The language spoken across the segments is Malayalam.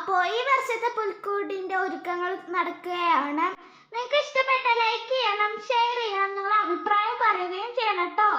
അപ്പോൾ ഈ വർഷത്തെ പുൽക്കൂടിന്റെ ഒരുക്കങ്ങൾ നടക്കുകയാണ്. നിങ്ങൾക്ക് ഇഷ്ടപ്പെട്ട ലൈക്ക് ചെയ്യണം, ഷെയർ ചെയ്യണം, നിങ്ങളുടെ അഭിപ്രായം പറയുകയും ചെയ്യണം കേട്ടോ.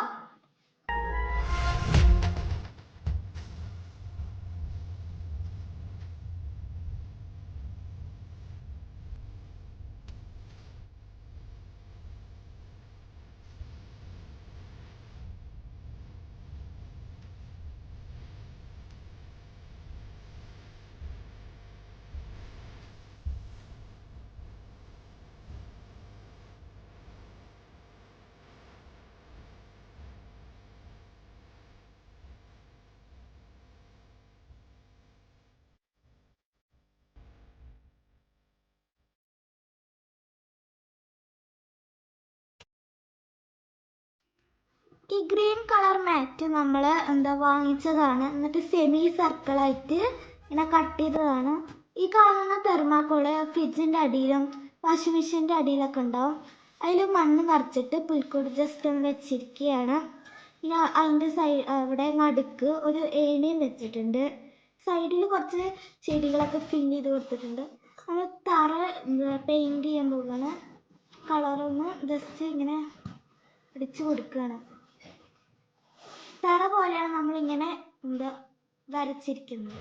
ഈ ഗ്രീൻ കളർ മാറ്റ് നമ്മൾ വാങ്ങിച്ചതാണ്. എന്നിട്ട് സെമി സർക്കിളായിട്ട് ഇങ്ങനെ കട്ട് ചെയ്തതാണ്. ഈ കാണുന്ന തെർമാക്കോള് ഫ്രിഡ്ജിൻ്റെ അടിയിലും വാഷിംഗ് മെഷീൻ്റെ അടിയിലൊക്കെ ഉണ്ടാവും. അതിൽ മണ്ണ് നിറച്ചിട്ട് പുൽക്കൂട് ജസ്റ്റ് ഒന്ന് വെച്ചിരിക്കുകയാണ്. പിന്നെ അതിൻ്റെ അവിടെ നടുക്ക് ഒരു ഏണിയും വെച്ചിട്ടുണ്ട്. സൈഡിൽ കുറച്ച് ചെടികളൊക്കെ ഫില്ല് ചെയ്ത് കൊടുത്തിട്ടുണ്ട്. നമ്മൾ തറ പെയിൻറ് ചെയ്യാൻ പോവുകയാണ്. കളറൊന്ന് ജസ്റ്റ് ഇങ്ങനെ അടിച്ചു കൊടുക്കുകയാണ്. തറ പോലെയാണ് നമ്മളിങ്ങനെ വരച്ചിരിക്കുന്നത്.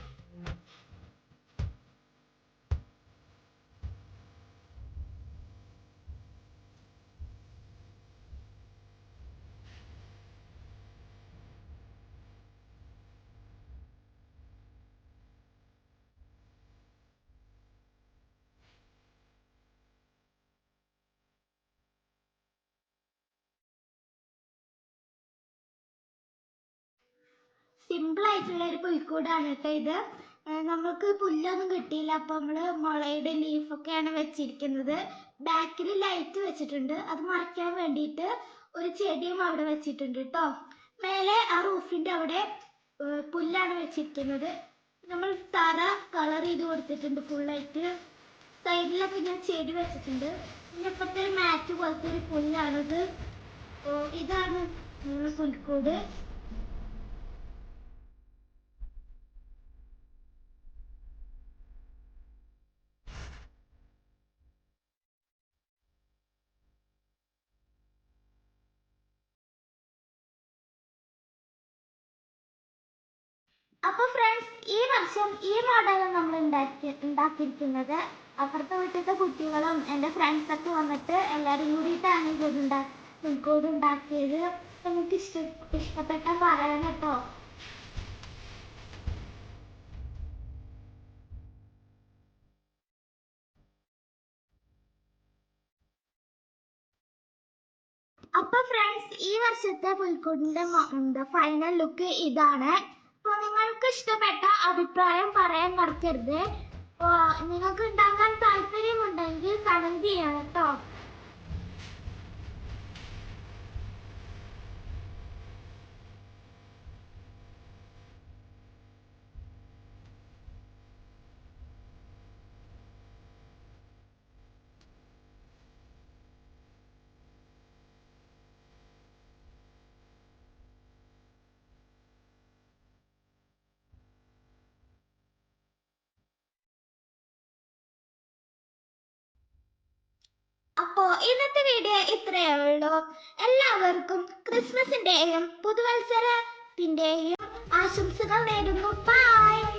സിമ്പിൾ ആയിട്ടുള്ള ഒരു പുൽക്കൂടാണ് കേട്ടോ ഇത്. നമുക്ക് പുല്ലൊന്നും കിട്ടിയില്ല, അപ്പൊ നമ്മള് മുളയുടെ ലീഫൊക്കെയാണ് വെച്ചിരിക്കുന്നത്. ബാക്കിൽ ലൈറ്റ് വെച്ചിട്ടുണ്ട്, അത് മറയ്ക്കാൻ വേണ്ടിയിട്ട് ഒരു ചെടിയും അവിടെ വെച്ചിട്ടുണ്ട് കേട്ടോ. മേലെ ആ റൂഫിന്റെ അവിടെ പുല്ലാണ് വെച്ചിരിക്കുന്നത്. നമ്മൾ തറ കളർ ചെയ്ത് കൊടുത്തിട്ടുണ്ട് ഫുള്ളായിട്ട്. സൈഡിലൊക്കെ ഞാൻ ചെടി വെച്ചിട്ടുണ്ട്. പിന്നെ ഇപ്പോഴത്തെ ഒരു മാറ്റ് പോലത്തെ ഒരു പുല്ലാണിത്. ഇതാണ് പുൽക്കൂട്. അപ്പൊ ഫ്രണ്ട്സ്, ഈ വർഷം ഈ മോഡലാണ് നമ്മൾ ഉണ്ടാക്കിയിരിക്കുന്നത്. അപ്പുറത്തെ വീട്ടിലത്തെ കുട്ടികളും എൻ്റെ ഫ്രണ്ട്സൊക്കെ വന്നിട്ട് എല്ലാവരും കൂടിയിട്ടാണ് പുൽക്കൂട് ഉണ്ടാക്കിയത്. നമുക്ക് ഇഷ്ടപ്പെട്ടാൽ പറയാൻ കേട്ടോ. അപ്പൊ ഫ്രണ്ട്സ്, ഈ വർഷത്തെ പുൽക്കൂടിന്റെ ഫൈനൽ ലുക്ക് ഇതാണ്. അപ്പൊ നിങ്ങൾക്ക് ഇഷ്ടപ്പെട്ട അഭിപ്രായം പറയാൻ മറക്കരുത്. നിങ്ങൾക്ക് ഉണ്ടാക്കാൻ താല്പര്യമുണ്ടെങ്കിൽ കമന്റ് ചെയ്യണം കേട്ടോ. അപ്പോ ഇന്നത്തെ വീഡിയോ ഇത്രയേ ഉള്ളൂ. എല്ലാവർക്കും ക്രിസ്മസിന്റെയും പുതുവത്സരത്തിന്റെയും ആശംസകൾ നേരുന്നു. ബൈ.